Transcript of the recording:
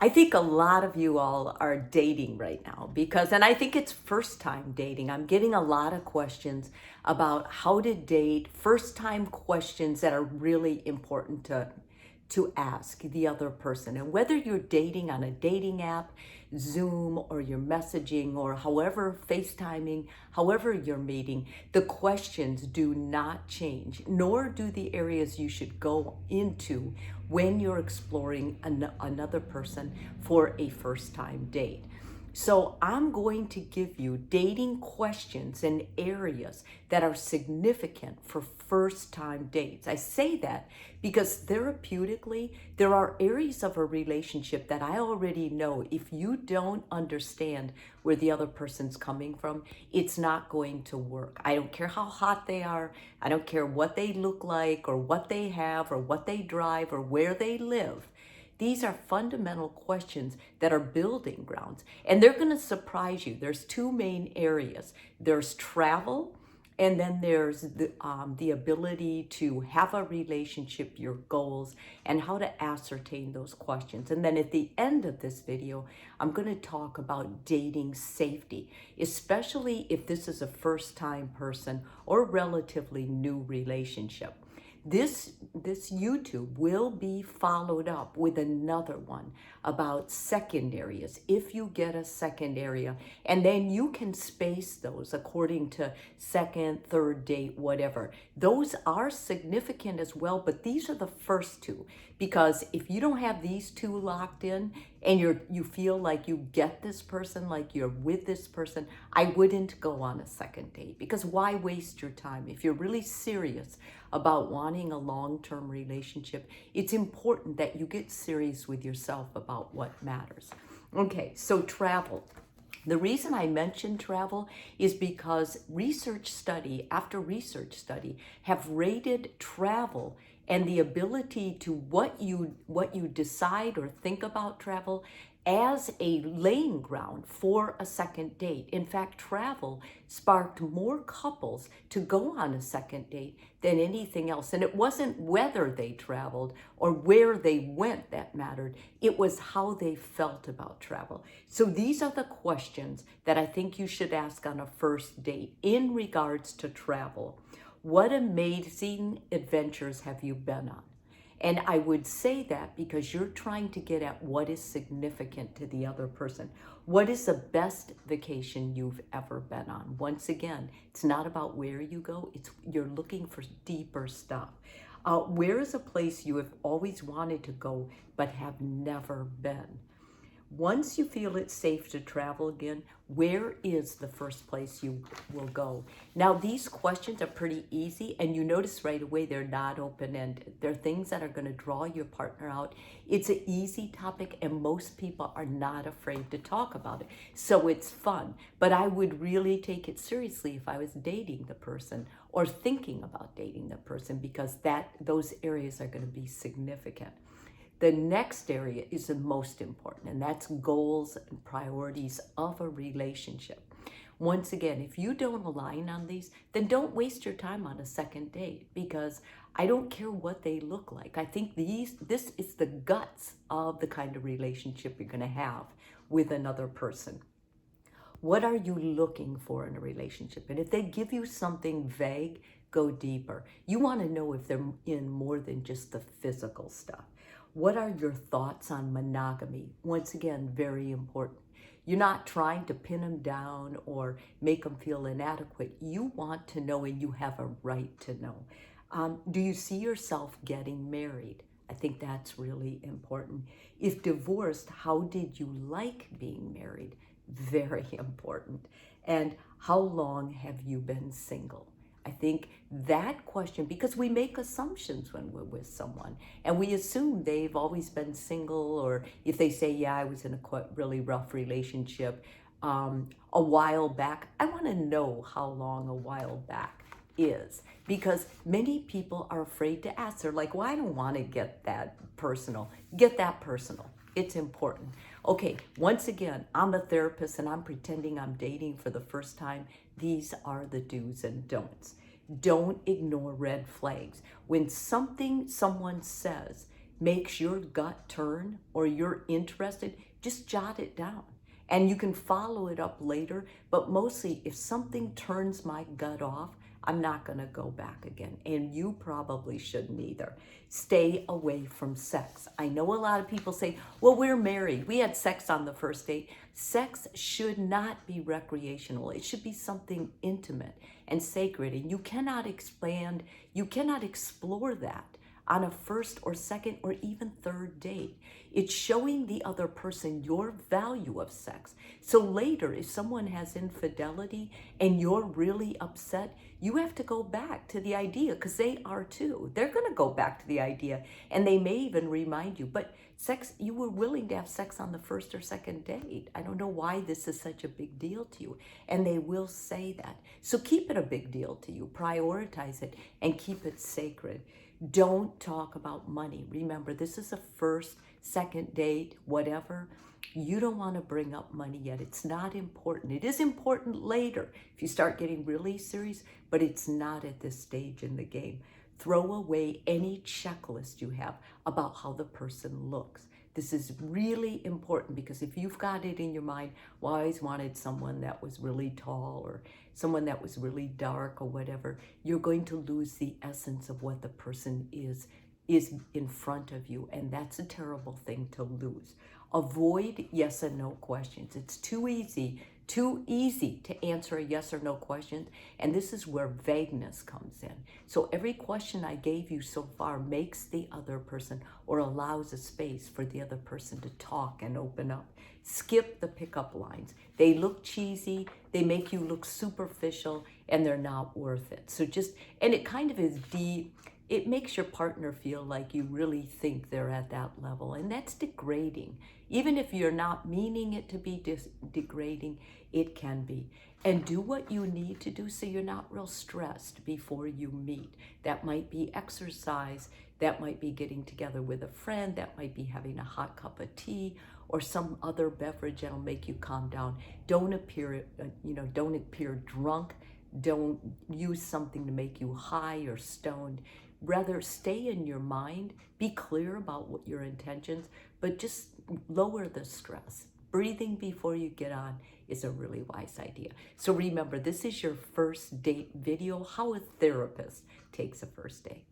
I think a lot of you all are dating right now because, and I think it's first time dating. I'm getting a lot of questions about how to date, first time questions that are really important to ask the other person. And whether you're dating on a dating app, Zoom, or you're messaging, or however, FaceTiming, however you're meeting, the questions do not change, nor do the areas you should go into when you're exploring another person for a first time date. So I'm going to give you dating questions and areas that are significant for first time dates. I say that because therapeutically, there are areas of a relationship that I already know if you don't understand where the other person's coming from, it's not going to work. I don't care how hot they are. I don't care what they look like or what they have or what they drive or where they live. These are fundamental questions that are building grounds, and they're going to surprise you. There's two main areas. There's travel, and then there's the ability to have a relationship, your goals, and how to ascertain those questions. And then at the end of this video, I'm going to talk about dating safety, especially if this is a first-time person or relatively new relationship. This YouTube will be followed up with another one about second areas, if you get a second area, and then you can space those according to second, third date, whatever. Those are significant as well, but these are the first two, because if you don't have these two locked in and you feel like you get this person, like you're with this person, I wouldn't go on a second date, because why waste your time? If you're really serious about wanting a long-term relationship, it's important that you get serious with yourself about what matters. Okay, so travel. The reason I mention travel is because research study after research study have rated travel and the ability to what you decide or think about travel as a laying ground for a second date. In fact, travel sparked more couples to go on a second date than anything else. And it wasn't whether they traveled or where they went that mattered. It was how they felt about travel. So these are the questions that I think you should ask on a first date in regards to travel. What amazing adventures have you been on? And I would say that because you're trying to get at what is significant to the other person. What is the best vacation you've ever been on? Once again, it's not about where you go. You're looking for deeper stuff. Where is a place you have always wanted to go but have never been? Once you feel it's safe to travel again, where is the first place you will go? Now, these questions are pretty easy, and you notice right away they're not open-ended. They're things that are going to draw your partner out. It's an easy topic, and most people are not afraid to talk about it. So it's fun. But I would really take it seriously if I was dating the person or thinking about dating the person, because those areas are going to be significant. The next area is the most important, and that's goals and priorities of a relationship. Once again, if you don't align on these, then don't waste your time on a second date, because I don't care what they look like. I think this is the guts of the kind of relationship you're going to have with another person. What are you looking for in a relationship? And if they give you something vague, go deeper. You want to know if they're in more than just the physical stuff. What are your thoughts on monogamy? Once again, very important. You're not trying to pin them down or make them feel inadequate. You want to know, and you have a right to know. Do you see yourself getting married? I think that's really important. If divorced, how did you like being married? Very important. And how long have you been single? I think that question, because we make assumptions when we're with someone, and we assume they've always been single, or if they say, yeah, I was in a really rough relationship a while back, I want to know how long a while back is, because many people are afraid to ask. They're like, well, I don't want to get that personal. Get that personal. It's important. Okay, once again, I'm a therapist and I'm pretending I'm dating for the first time. These are the do's and don'ts. Don't ignore red flags. When someone says makes your gut turn or you're interested, just jot it down. And you can follow it up later. But mostly, if something turns my gut off, I'm not going to go back again. And you probably shouldn't either. Stay away from sex. I know a lot of people say, well, we're married. We had sex on the first date. Sex should not be recreational. It should be something intimate and sacred. And you cannot expand, you cannot explore that on a first or second or even third date. It's showing the other person your value of sex. So later, if someone has infidelity and you're really upset, you have to go back to the idea, because they are too. They're going to go back to the idea, and they may even remind you. But sex, you were willing to have sex on the first or second date. I don't know why this is such a big deal to you. And they will say that. So keep it a big deal to you. Prioritize it and keep it sacred. Don't talk about money. Remember, this is a first, second date, whatever. You don't want to bring up money yet. It's not important. It is important later if you start getting really serious, but it's not at this stage in the game. Throw away any checklist you have about how the person looks. This is really important, because if you've got it in your mind, well, I always wanted someone that was really tall or someone that was really dark or whatever, you're going to lose the essence of what the person is in front of you. And that's a terrible thing to lose. Avoid yes and no questions. It's too easy to answer a yes or no question. And this is where vagueness comes in. So every question I gave you so far makes the other person, or allows a space for the other person to talk and open up. Skip the pickup lines. They look cheesy, they make you look superficial, and they're not worth it. So and it kind of is it makes your partner feel like you really think they're at that level, and that's degrading. Even if you're not meaning it to be degrading, it can be. And do what you need to do so you're not real stressed before you meet. That might be exercise, that might be getting together with a friend, that might be having a hot cup of tea or some other beverage that'll make you calm down. Don't appear drunk. Don't use something to make you high or stoned. Rather, stay in your mind, be clear about what your intentions, but just lower the stress. Breathing before you get on is a really wise idea. So remember, this is your first date video, how a therapist takes a first date.